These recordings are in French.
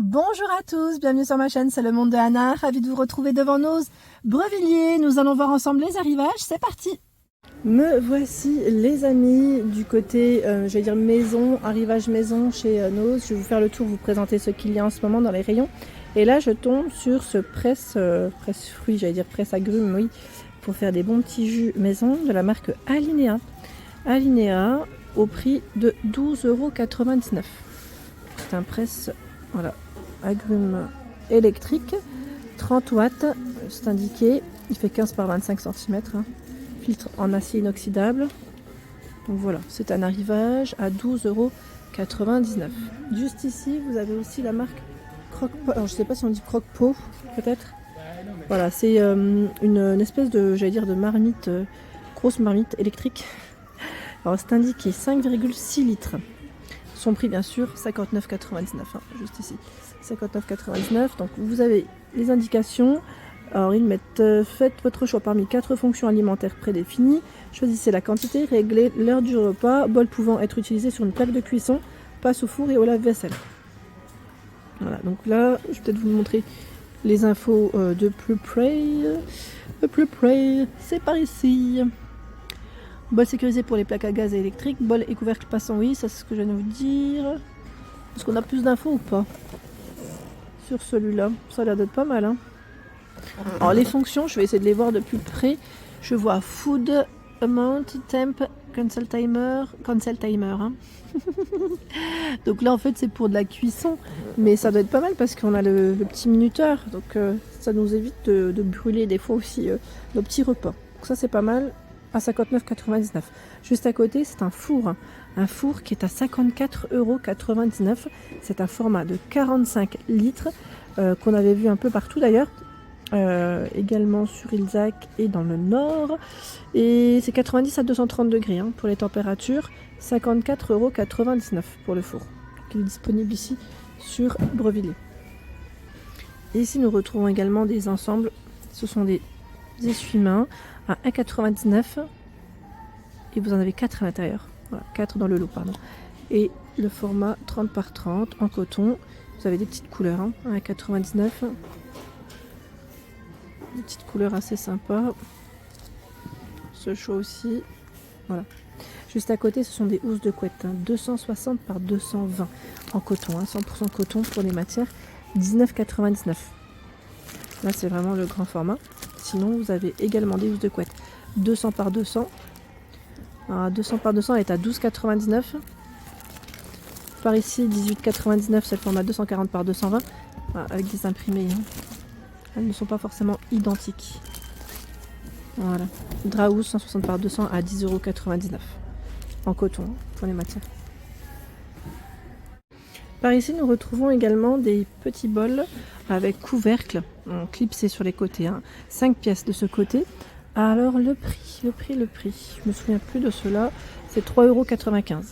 Bonjour à tous, bienvenue sur ma chaîne, c'est le monde de Anna, ravi de vous retrouver devant nos Brevilliers. Nous allons voir ensemble les arrivages, c'est parti. Me voici les amis du côté, j'allais dire maison, arrivage maison chez Noz. Je vais vous faire le tour, vous présenter ce qu'il y a en ce moment dans les rayons. Et là je tombe sur ce presse fruits, j'allais dire presse agrumes, oui, pour faire des bons petits jus maison de la marque Alinea. Alinea au prix de 12,99 €. C'est un presse, voilà, agrumes électrique, 30 watts, c'est indiqué, il fait 15 par 25 cm, hein. Filtre en acier inoxydable. Donc voilà, c'est un arrivage à 12,99 €. Juste ici, vous avez aussi la marque Croque-Pot, alors je sais pas si on dit Croque-Pot, peut-être. Voilà, c'est une espèce de, j'allais dire, de marmite, grosse marmite électrique. Alors c'est indiqué 5,6 litres. Son prix bien sûr 59,99 €, hein, juste ici 59,99 €. Donc vous avez les indications. Alors ils mettent faites votre choix parmi 4 fonctions alimentaires prédéfinies, choisissez la quantité, réglez l'heure du repas, bol pouvant être utilisé sur une plaque de cuisson, passe au four et au lave-vaisselle. Voilà, donc là je vais peut-être vous montrer les infos de plus près. C'est par ici. Bol sécurisé pour les plaques à gaz et électriques. Bol et couvercle passant, oui, ça c'est ce que je viens de vous dire. Est-ce qu'on a plus d'infos ou pas sur celui-là? Ça a l'air d'être pas mal, hein. Alors les fonctions, je vais essayer de les voir de plus près. Je vois food, amount, temp, cancel timer, hein. Donc là en fait c'est pour de la cuisson, mais ça doit être pas mal parce qu'on a le petit minuteur, donc ça nous évite de brûler des fois aussi nos petits repas. Donc ça c'est pas mal. À 59,99 €. Juste à côté, c'est un four qui est à 54,99 €. C'est un format de 45 litres qu'on avait vu un peu partout d'ailleurs, également sur Ilzac et dans le nord. Et c'est 90 à 230 degrés hein, pour les températures. 54,99 € pour le four. Il est disponible ici sur Brevilliers. Et ici, nous retrouvons également des ensembles. Ce sont des essuie-mains à 1,99 € et vous en avez 4 à l'intérieur, voilà, 4 dans le lot pardon, et le format 30 par 30 en coton. Vous avez des petites couleurs hein, à 1,99 €, des petites couleurs assez sympas, ce choix aussi, voilà. Juste à côté ce sont des housses de couette hein, 260 par 220 en coton, hein, 100% coton pour les matières, 19,99 €. Là c'est vraiment le grand format. Sinon, vous avez également des housses de couette 200 par 200. Alors, 200 par 200, elle est à 12,99 €. Par ici, 18,99 €, c'est le format 240 par 220. Voilà, avec des imprimés. Hein. Elles ne sont pas forcément identiques. Voilà. Drahousse 160 par 200 à 10,99 € en coton pour les matières. Par ici, nous retrouvons également des petits bols avec couvercle, clipsé sur les côtés, hein. 5 pièces de ce côté. Alors le prix, je me souviens plus de cela, c'est 3,95 €.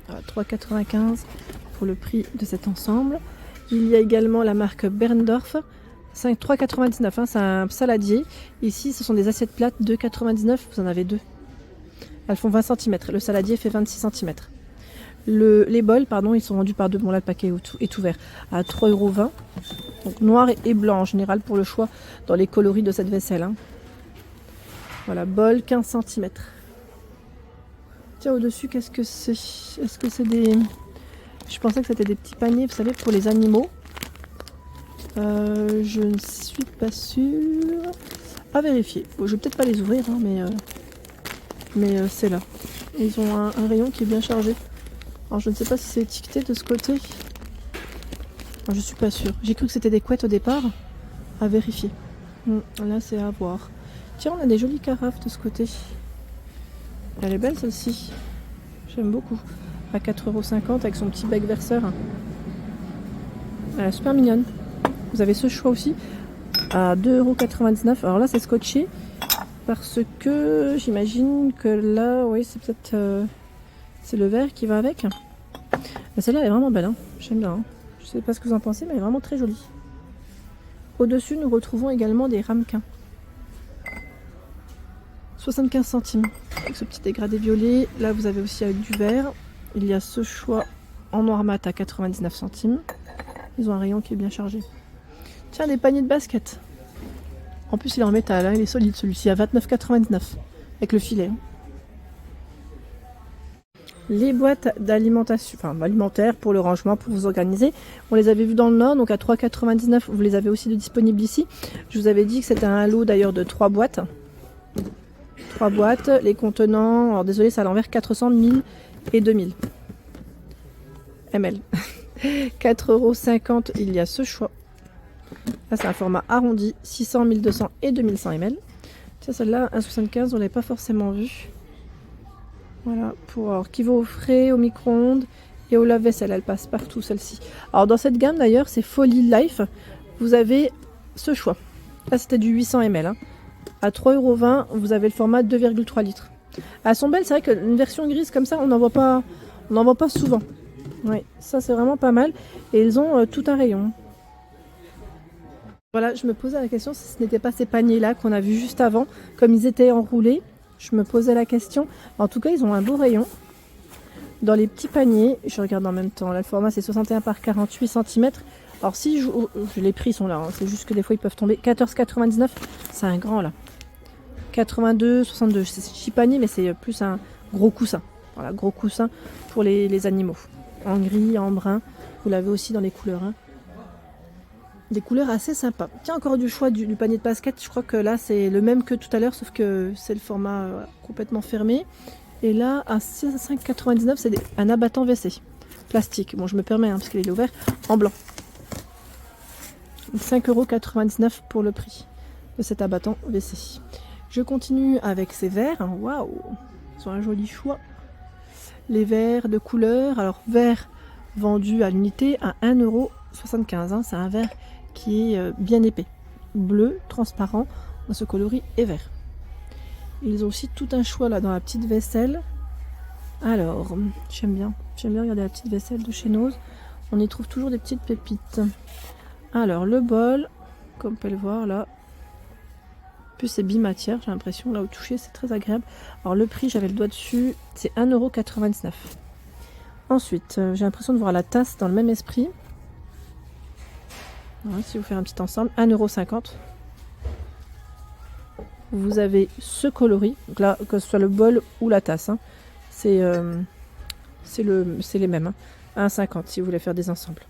Voilà, 3,95 € pour le prix de cet ensemble. Il y a également la marque Berndorf, 3,99 €, hein, c'est un saladier. Ici, ce sont des assiettes plates, 2,99 €, vous en avez deux. Elles font 20 cm, le saladier fait 26 cm. Les bols, pardon, ils sont vendus par deux. Bon, là, le paquet est ouvert à 3,20 €. Donc, noir et blanc en général pour le choix dans les coloris de cette vaisselle. Hein. Voilà, bol 15 cm. Tiens, au-dessus, qu'est-ce que c'est? Est-ce que c'est des... Je pensais que c'était des petits paniers, vous savez, pour les animaux. Je ne suis pas sûre. À vérifier. Bon, je vais peut-être pas les ouvrir, hein, mais c'est là. Ils ont un rayon qui est bien chargé. Alors je ne sais pas si c'est étiqueté de ce côté. Alors, je suis pas sûre. J'ai cru que c'était des couettes au départ. À vérifier. Là c'est à voir. Tiens, on a des jolies carafes de ce côté. Elle est belle celle-ci. J'aime beaucoup. À 4,50 € avec son petit bec verseur. Elle est super mignonne. Vous avez ce choix aussi à 2,99 €. Alors là c'est scotché. Parce que j'imagine que là, oui, c'est peut-être... c'est le verre qui va avec. Mais celle-là elle est vraiment belle, hein. J'aime bien. Hein. Je sais pas ce que vous en pensez, mais elle est vraiment très jolie. Au-dessus, nous retrouvons également des ramequins. 75 centimes. Avec ce petit dégradé violet. Là, vous avez aussi avec du vert. Il y a ce choix en noir mat à 99 centimes. Ils ont un rayon qui est bien chargé. Tiens, des paniers de basket. En plus, il est en métal, hein, il est solide celui-ci, à 29,99 avec le filet. Les boîtes d'alimentation, enfin alimentaires pour le rangement, pour vous organiser. On les avait vues dans le Nord, donc à 3,99. Vous les avez aussi de disponibles ici. Je vous avais dit que c'était un lot d'ailleurs de 3 boîtes. 3 boîtes, les contenants, alors désolé, c'est à l'envers, 400, 1000 et 2000 ml. 4,50 €, il y a ce choix. Là, c'est un format arrondi, 600, 1200 et 2100 ml. Tiens, celle-là, 1,75, on ne l'avait pas forcément vue. Voilà, alors, qui vaut au frais, au micro-ondes et au lave-vaisselle. Elle passe partout, celle-ci. Alors, dans cette gamme, d'ailleurs, c'est Folie Life. Vous avez ce choix. Là, c'était du 800 ml. Hein. À 3,20 €, vous avez le format 2,3 litres. Elles sont belles, c'est vrai qu'une version grise comme ça, on n'en voit pas souvent. Oui, ça, c'est vraiment pas mal. Et ils ont tout un rayon. Voilà, je me posais la question si ce n'était pas ces paniers-là qu'on a vus juste avant, comme ils étaient enroulés. Je me posais la question. En tout cas, ils ont un beau rayon. Dans les petits paniers, je regarde en même temps. Là, le format, c'est 61 par 48 cm. Alors, si les prix sont là, hein, c'est juste que des fois, ils peuvent tomber. 14,99 €, c'est un grand, là. 82, 62. C'est petit panier, mais c'est plus un gros coussin. Voilà, gros coussin pour les animaux. En gris, en brun. Vous l'avez aussi dans les couleurs, hein. Des couleurs assez sympas. Tiens, encore du choix du panier de basket. Je crois que là, c'est le même que tout à l'heure, sauf que c'est le format complètement fermé. Et là, à 5,99 €, c'est un abattant WC. Plastique. Bon, je me permets, hein, parce qu'il est ouvert. En blanc. 5,99 € pour le prix de cet abattant WC. Je continue avec ces verres. Waouh! Ils ont un joli choix. Les verres de couleur. Alors, verre vendu à l'unité à 1,75 €. Hein. C'est un verre qui est bien épais, bleu, transparent, dans ce coloris et vert. Ils ont aussi tout un choix là dans la petite vaisselle. Alors, j'aime bien regarder la petite vaisselle de chez Nose. On y trouve toujours des petites pépites. Alors, le bol, comme vous pouvez le voir là, en plus c'est bimatière, j'ai l'impression, là au toucher, c'est très agréable. Alors, le prix, j'avais le doigt dessus, c'est 1,99 €. Ensuite, j'ai l'impression de voir la tasse dans le même esprit. Voilà, si vous faites un petit ensemble, 1,50 €. Vous avez ce coloris, donc là, que ce soit le bol ou la tasse, hein, c'est les mêmes. Hein, 1,50 € si vous voulez faire des ensembles.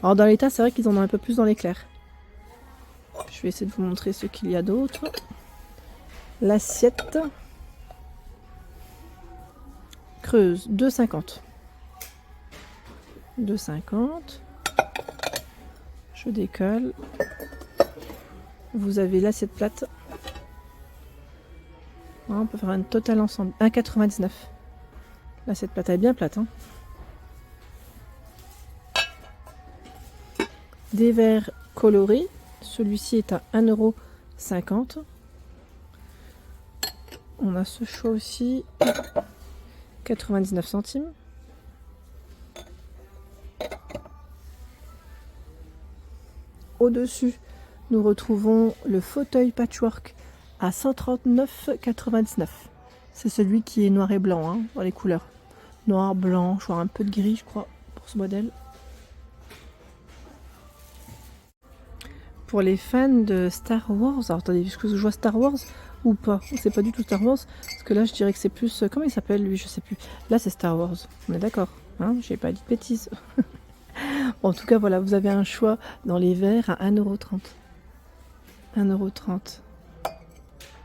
Alors dans les tasses, c'est vrai qu'ils en ont un peu plus dans l'éclair. Je vais essayer de vous montrer ce qu'il y a d'autre. L'assiette creuse, 2,50 €. 2,50 €. Je décolle. Vous avez l'assiette plate. On peut faire un total ensemble. 1,99 €. L'assiette plate, elle est bien plate. Hein. Des verres colorés. Celui-ci est à 1,50 €. On a ce choix aussi. 99 centimes. Au-dessus, nous retrouvons le fauteuil patchwork à 139,99 €. C'est celui qui est noir et blanc, hein, dans les couleurs. Noir, blanc, je vois un peu de gris, je crois, pour ce modèle. Pour les fans de Star Wars, alors attendez, est-ce que je vois Star Wars ou pas? C'est pas du tout Star Wars, parce que là je dirais que c'est plus... Comment il s'appelle lui? Je sais plus. Là c'est Star Wars, on est d'accord, hein, j'ai pas dit de bêtises. Bon, en tout cas, voilà, vous avez un choix dans les verres à 1,30 €. 1,30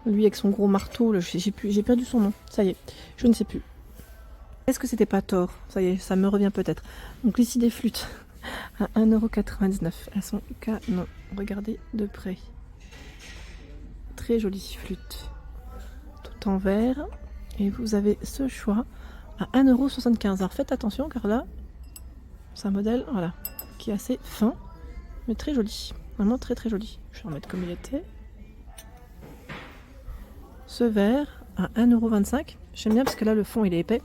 €. Lui avec son gros marteau, j'ai perdu son nom, ça y est, je ne sais plus. Est-ce que c'était pas Thor? Ça y est, ça me revient peut-être. Donc ici des flûtes à 1,99 €. Elles sont canon, regardez de près. Très jolie flûte. Tout en verre. Et vous avez ce choix à 1,75 €. Alors faites attention car là, c'est un modèle voilà, qui est assez fin, mais très joli. Vraiment très très joli. Je vais remettre comme il était. Ce verre à 1,25 €. J'aime bien parce que là le fond il est épais.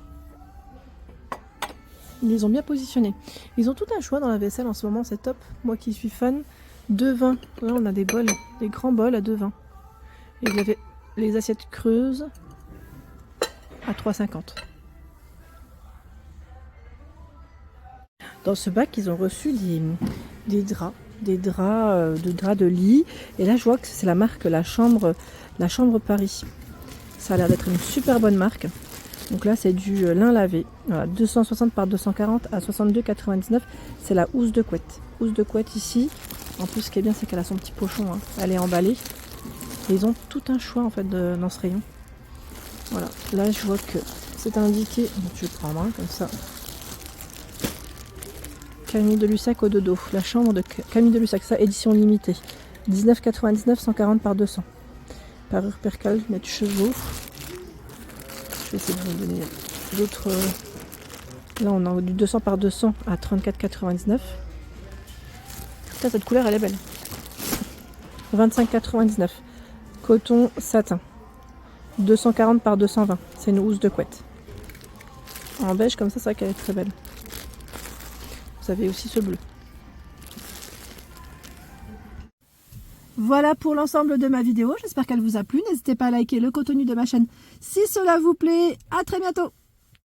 Ils les ont bien positionnés. Ils ont tout un choix dans la vaisselle en ce moment, c'est top. Moi qui suis fan. 2,20 €. Là on a des bols, des grands bols à 2,20 €. Et vous avez les assiettes creuses à 3,50 €. dans ce bac, ils ont reçu des draps. Des draps de lit. Et là, je vois que c'est la marque La Chambre Paris. Ça a l'air d'être une super bonne marque. Donc là, c'est du lin lavé. Voilà, 260 par 240 à 62,99. C'est la housse de couette. Housse de couette ici. En plus, ce qui est bien, c'est qu'elle a son petit pochon. Hein. Elle est emballée. Et ils ont tout un choix en fait dans ce rayon. Voilà. Là, je vois que c'est indiqué. Donc, je vais prendre comme ça. Camille de Lussac au dodo. La chambre de Camille de Lussac. Ça, édition limitée. 19,99, 140 par 200. Parure percale, mètre chevaux. Je vais essayer de vous donner d'autres. Là, on a du 200 par 200 à 34,99. Putain, cette couleur, elle est belle. 25,99. Coton satin. 240 par 220. C'est une housse de couette. En beige, comme ça, c'est vrai qu'elle est très belle. Vous avez aussi ce bleu. Voilà pour l'ensemble de ma vidéo. J'espère qu'elle vous a plu. N'hésitez pas à liker le contenu de ma chaîne si cela vous plaît. À très bientôt.